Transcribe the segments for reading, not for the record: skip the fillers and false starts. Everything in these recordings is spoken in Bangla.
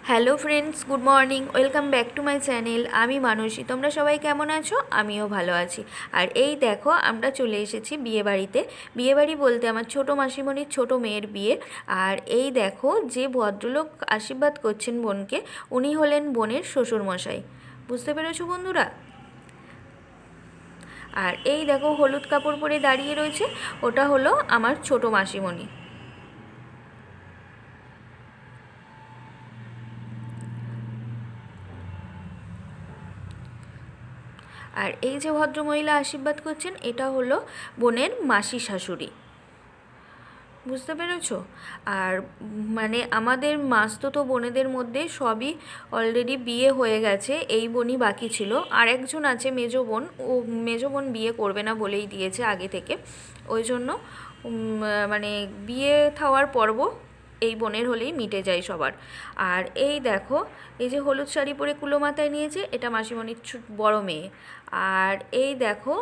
Hello friends, good morning, welcome back to my channel. আমি মানসী। তোমরা সবাই কেমন আছো? আমিও ভালো আছি। আর এই দেখো, আমরা চলে এসেছি বিয়েবাড়িতে। বিয়েবাড়ি বলতে আমার ছোটো মাসিমণির ছোটো মেয়ের বিয়ে। আর এই দেখো, যে ভদ্রলোক আশীর্বাদ করছেন বোনকে, উনি হলেন বোনের শ্বশুরমশাই। বুঝতে পেরেছো বন্ধুরা? আর এই দেখো, হলুদ কাপড় পরে দাঁড়িয়ে রয়েছে, ওটা হলো আমার ছোটো মাসিমণি। আর এই যে ভদ্রমহিলা আশীর্বাদ করছেন, এটা হলো বোনের মাসি শাশুড়ি। বুঝতে পেরেছো? আর মানে আমাদের মাসতুতো বোনেদের মধ্যে সবই অলরেডি বিয়ে হয়ে গেছে, এই বোনই বাকি ছিল। আর একজন আছে মেজো বোন, ও মেজো বোন বিয়ে করবে না বলেই দিয়েছে আগে থেকে। ওই জন্য মানে বিয়ে থাওয়ার পর্ব এই বোনের হলেই মিটে যায় সবার। আর এই দেখো, এই যে হলুদ শাড়ি পরে কুলো মাথায় নিয়েছে, এটা মাসিমণির বড় মেয়ে। আর এই দেখো,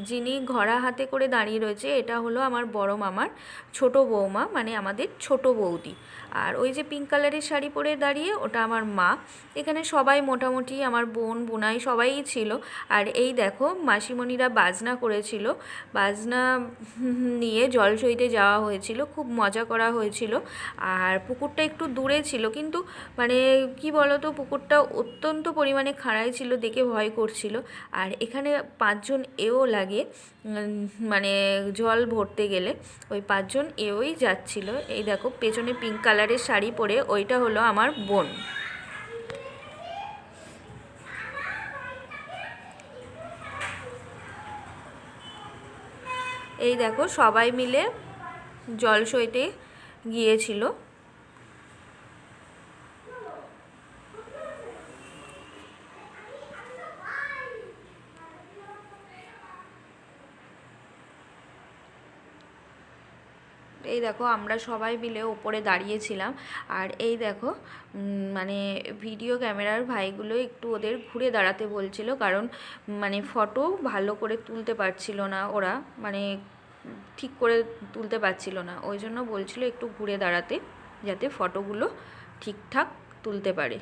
যিনি ঘোড়া হাতে করে দাঁড়িয়ে রয়েছে, এটা হলো আমার বড় মামার ছোট বৌমা, মানে আমাদের ছোট বৌদি। আর ওই যে পিঙ্ক কালারের শাড়ি পরে দাঁড়িয়ে, ওটা আমার মা। এখানে সবাই মোটামুটি আমার বোন বোনাই সবাই ছিল। আর এই দেখো, মাসিমণিরা বাজনা করেছিল, বাজনা নিয়ে জলসইতে যাওয়া হয়েছিল, খুব মজা করা হয়েছিল। আর পুকুরটা একটু দূরে ছিল, কিন্তু মানে কি বলতো, পুকুরটা অত্যন্ত পরিমাণে খাড়াই ছিল, দেখে ভয় করছিল। আর এখানে 5জন এও লাগে, মানে জল ভরতে গেলে ওই 5জন এওই যাচ্ছিল। এই দেখো, পেছনে পিঙ্ক কালারের শাড়ি পরে, ওইটা হলো আমার বোন। এই দেখো, সবাই মিলে জল সইতে গিয়েছিল। এই দেখো, আমরা সবাই মিলে ওপরে দাঁড়িয়েছিলাম। আর এই দেখো, মানে ভিডিও ক্যামেরার ভাইগুলো একটু ওদের ঘুরে দাঁড়াতে বলছিল, কারণ মানে ফটো ভালো করে তুলতে পারছিল না ওরা, মানে ঠিক করে তুলতে পারছিল না, ওই জন্য বলছিল একটু ঘুরে দাঁড়াতে, যাতে ফটোগুলো ঠিকঠাক তুলতে পারে।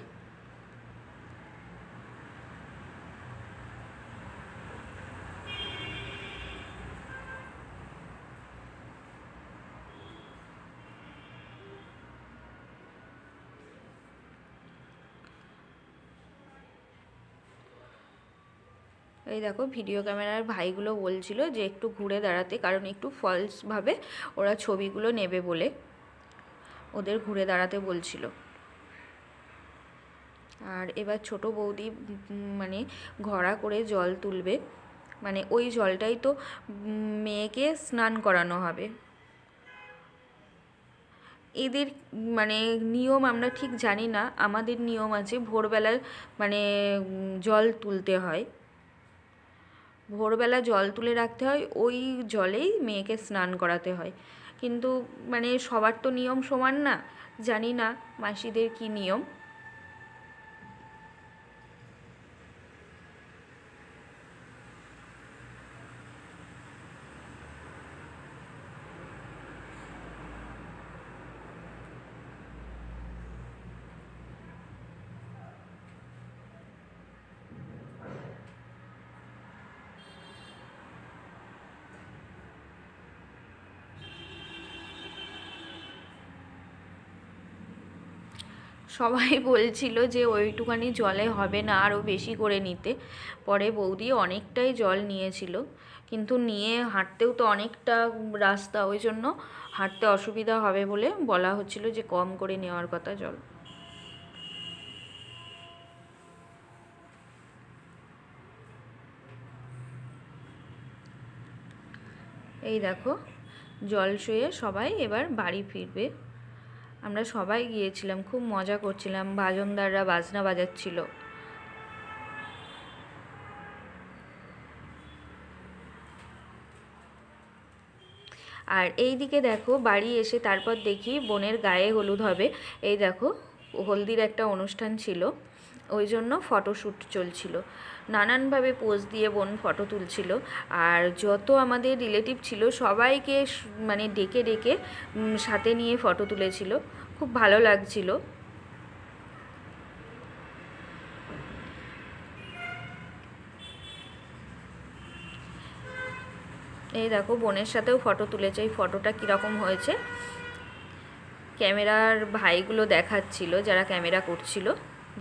এই দেখো, ভিডিও ক্যামেরার ভাইগুলো বলছিল যে একটু ঘুরে দাঁড়াতে, কারণ একটু ফলসভাবে ওরা ছবিগুলো নেবে বলে ওদের ঘুরে দাঁড়াতে বলছিল। আর এবার ছোট বৌদি মানে ঘড়া করে জল তুলবে, মানে ওই জলটাই তো মেয়েকে স্নান করানো হবে। এদের মানে নিয়ম আমরা ঠিক জানি না, আমাদের নিয়ম আছে ভোরবেলায় মানে জল তুলতে হয়, ভোরবেলা জল তুলে রাখতে হয়, ওই জলেই মেয়েকে স্নান করাতে হয়। কিন্তু মানে সবার তো নিয়ম সমান না, জানি না মাসিদের কী নিয়ম। সবাই বলছিল যে ওইটুখানি জলে হবে না, আরও বেশি করে নিতে। পরে বৌদি অনেকটাই জল নিয়েছিল, কিন্তু নিয়ে হাঁটতেও তো অনেকটা রাস্তা, ওই জন্য হাঁটতে অসুবিধা হবে বলে বলা হচ্ছিল যে কম করে নেওয়ার কথা জল। এই দেখো, জল শুয়ে সবাই এবার বাড়ি ফিরবে। আমরা সবাই গিয়েছিলাম, খুব মজা করছিলাম, বাজনদাররা বাজনা বাজাচ্ছিল। আর এই দিকে দেখো, বাড়ি এসে তারপর দেখি বোনের গায়ে হলুদ হবে। এই দেখো, হলদির একটা অনুষ্ঠান ছিল, ওই জন্য ফটোশ্যুট চলছিল, নানানভাবে পোজ দিয়ে বোন ফটো তুলছিল। আর যত আমাদের রিলেটিভ ছিল সবাইকে মানে ডেকে ডেকে সাথে নিয়ে ফটো তুলেছিল, খুব ভালো লাগছিল। এই দেখো বোনের সাথেও ফটো তুলেছে, এই ফটোটা কীরকম হয়েছে ক্যামেরার ভাইগুলো দেখাচ্ছিল, যারা ক্যামেরা করছিল,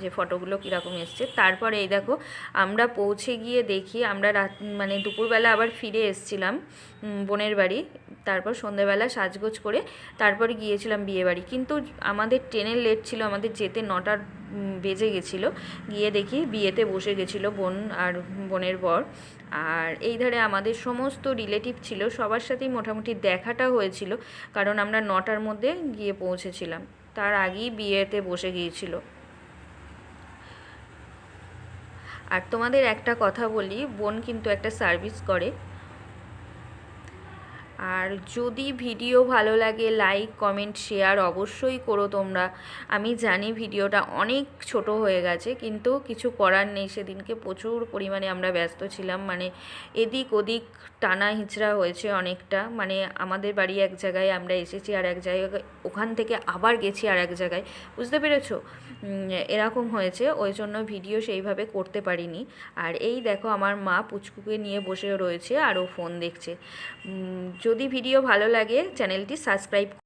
যে ফটোগুলো কীরকম এসছে। তারপর এই দেখো আমরা পৌঁছে গিয়ে দেখি, আমরা মানে দুপুরবেলা আবার ফিরে এসছিলাম বোনের বাড়ি, তারপর সন্ধেবেলা সাজগোজ করে তারপর গিয়েছিলাম বিয়েবাড়ি। কিন্তু আমাদের ট্রেনের লেট ছিল, আমাদের যেতে 9টা বেজে গেছিলো। গিয়ে দেখি বিয়েতে বসে গেছিলো বোন আর বোনের বর। আর এই ধারে আমাদের সমস্ত রিলেটিভ ছিল, সবার সাথেই মোটামুটি দেখাটা হয়েছিল, কারণ আমরা 9টার মধ্যে গিয়ে পৌঁছেছিলাম, তার আগেই বিয়েতে বসে গিয়েছিল। আর তোমাদের একটা কথা বলি, বোন কিন্তু একটা সার্ভিস করে। আর যদি ভিডিও ভালো লাগে লাইক কমেন্ট শেয়ার অবশ্যই করো তোমরা। আমি জানি ভিডিওটা অনেক ছোট হয়ে গেছে, কিন্তু কিছু করার নেই, সেদিনকে প্রচুর পরিমাণে আমরা ব্যস্ত ছিলাম, মানে এদিক ওদিক টানা হিচড়া হয়েছে অনেকটা, মানে আমাদের বাড়ি এক জায়গায়, আমরা এসেছি আর এক জায়গায়, ওখান থেকে আবার গেছি আর এক জায়গায়, বুঝতে পেরেছো? এরকম হয়েছে, ওই জন্য ভিডিও সেইভাবে করতে পারিনি। আর এই দেখো আমার মা পুচকুকে নিয়ে বসে রয়েছে আর ও ফোন দেখছে। যদি ভিডিও ভালো লাগে চ্যানেলটি সাবস্ক্রাইব